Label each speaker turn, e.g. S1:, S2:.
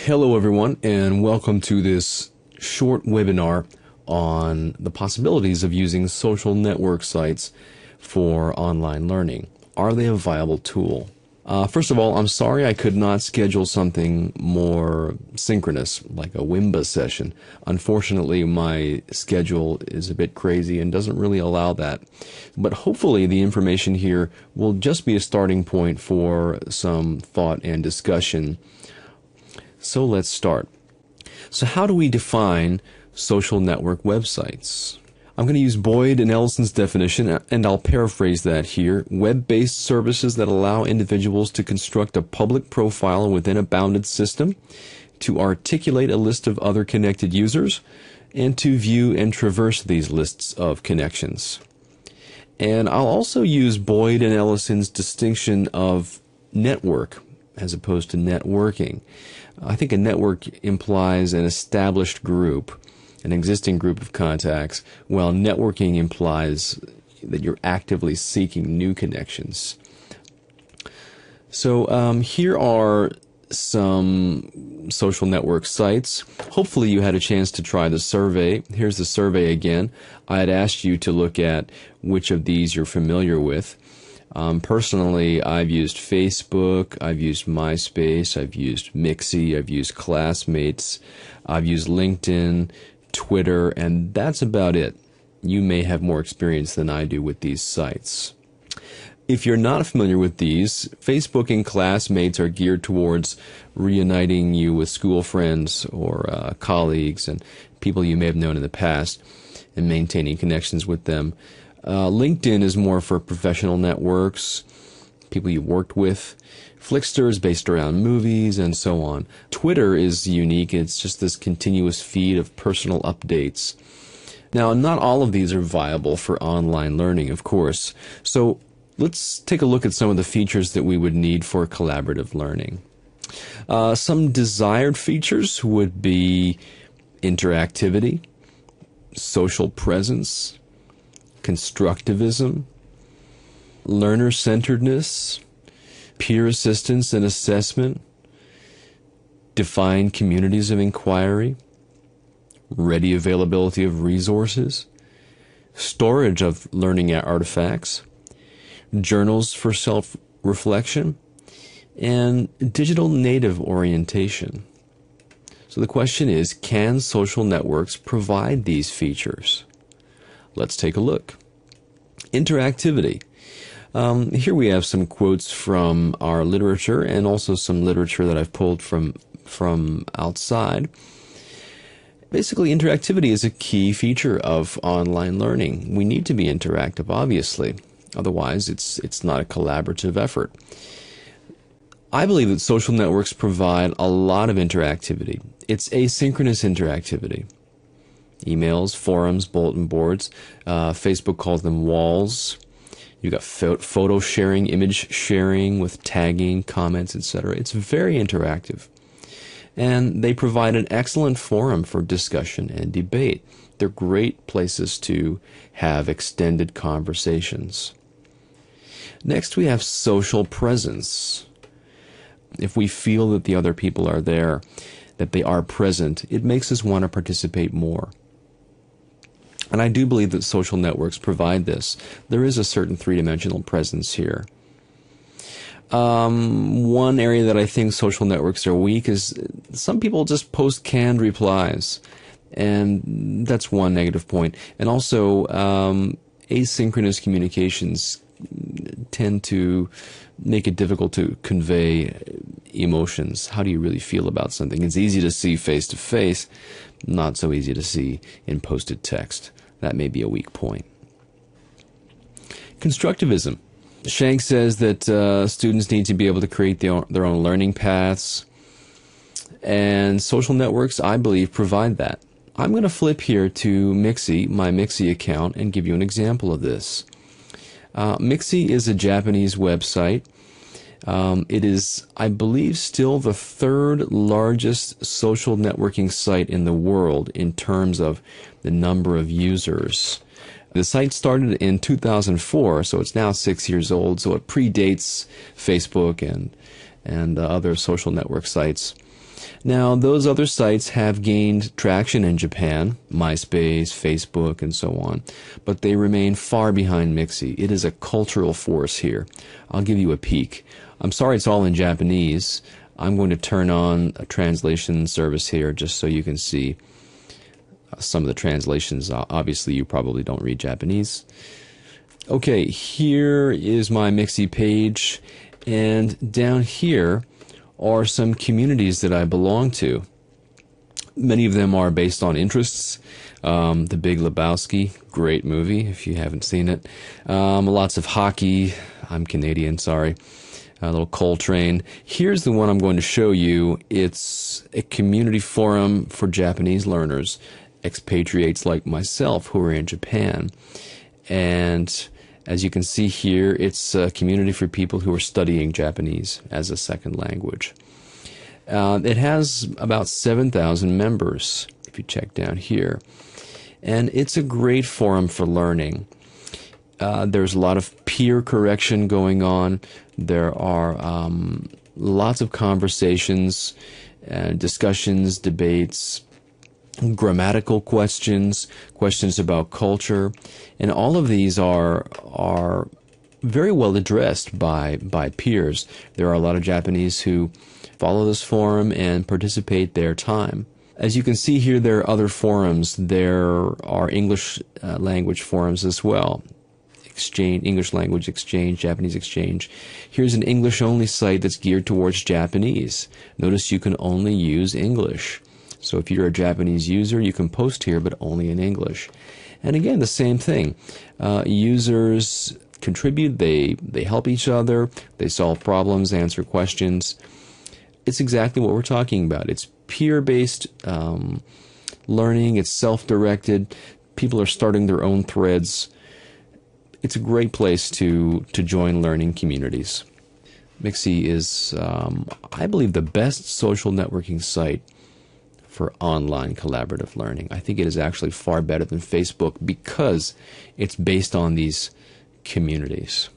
S1: Hello everyone, and welcome to this short webinar on the possibilities of using social network sites for online learning. Are they a viable tool? First of all, I'm sorry I could not schedule something more synchronous, like a Wimba session. Unfortunately, my schedule is a bit crazy and doesn't really allow that. But hopefully the information here will just be a starting point for some thought and discussion. So let's start. So how do we define social network websites? I'm going to use Boyd and Ellison's definition, and I'll paraphrase that here. Web-based services that allow individuals to construct a public profile within a bounded system, to articulate a list of other connected users, and to view and traverse these lists of connections. And I'll also use Boyd and Ellison's distinction of network as opposed to networking. I think a network implies an established group, an existing group of contacts, while networking implies that you're actively seeking new connections. So here are some social network sites. Hopefully you had a chance to try the survey. Here's the survey again. I had asked you to look at which of these you're familiar with. Personally, I've used Facebook, I've used MySpace, I've used Mixi, I've used Classmates, I've used LinkedIn, Twitter, and that's about it. You may have more experience than I do with these sites. If you're not familiar with these, Facebook and Classmates are geared towards reuniting you with school friends or colleagues and people you may have known in the past and maintaining connections with them. LinkedIn is more for professional networks, people you've worked with. Flickster is based around movies and so on. Twitter is unique. It's just this continuous feed of personal updates. Now, not all of these are viable for online learning, of course. So let's take a look at some of the features that we would need for collaborative learning. Some desired features would be interactivity, social presence, constructivism, learner-centeredness, peer assistance and assessment, defined communities of inquiry, ready availability of resources, storage of learning artifacts, journals for self-reflection, and digital native orientation. So the question is, can social networks provide these features? Let's take a look. Interactivity. Here we have some quotes from our literature and also some literature that I've pulled from outside. Basically, interactivity is a key feature of online learning. We need to be interactive, obviously. Otherwise, it's not a collaborative effort. I believe that social networks provide a lot of interactivity. It's asynchronous interactivity. Emails, forums, bulletin boards. Facebook calls them walls. You've got photo sharing, image sharing with tagging, comments, etc. It's very interactive. And they provide an excellent forum for discussion and debate. They're great places to have extended conversations. Next, we have social presence. If we feel that the other people are there, that they are present, it makes us want to participate more. And I do believe that social networks provide this. There is a certain three-dimensional presence here. One area that I think social networks are weak is some people just post canned replies. And that's one negative point. And also, asynchronous communications tend to make it difficult to convey emotions. How do you really feel about something? It's easy to see face to face, not so easy to see in posted text. That may be a weak point. Constructivism. Shank says that students need to be able to create their own learning paths, and social networks, I believe, provide that. I'm going to flip here to Mixi, my Mixi account, and give you an example of this. Mixi is a Japanese website. It is, I believe, still the third largest social networking site in the world in terms of the number of users. The site started in 2004, so it's now 6 years old, so it predates Facebook and other social network sites. Now, those other sites have gained traction in Japan, MySpace, Facebook, and so on, but they remain far behind Mixi. It is a cultural force here. I'll give you a peek. I'm sorry it's all in Japanese. I'm going to turn on a translation service here just so you can see some of the translations. Obviously, you probably don't read Japanese. Okay, here is my Mixi page, and down here are some communities that I belong to. Many of them are based on interests. The Big Lebowski, great movie if you haven't seen it. Lots of hockey. I'm Canadian, sorry. A little Coltrane. Here's the one I'm going to show you. It's a community forum for Japanese learners, expatriates like myself who are in Japan. And as you can see here, it's a community for people who are studying Japanese as a second language. It has about 7,000 members, if you check down here. And it's a great forum for learning. There's a lot of peer correction going on. There are lots of conversations, discussions, debates, grammatical questions, questions about culture, and all of these are very well addressed by peers. There are a lot of Japanese who follow this forum and participate their time. As you can see here, there are other forums. There are English language forums as well. English language exchange, Japanese exchange. Here's an English-only site that's geared towards Japanese. Notice you can only use English. So if you're a Japanese user, you can post here, but only in English. And again, the same thing. Users contribute, they help each other, they solve problems, answer questions. It's exactly what we're talking about. It's peer-based learning, it's self-directed, people are starting their own threads. It's a great place to join learning communities. Mixi is, I believe, the best social networking site for online collaborative learning. I think it is actually far better than Facebook because it's based on these communities.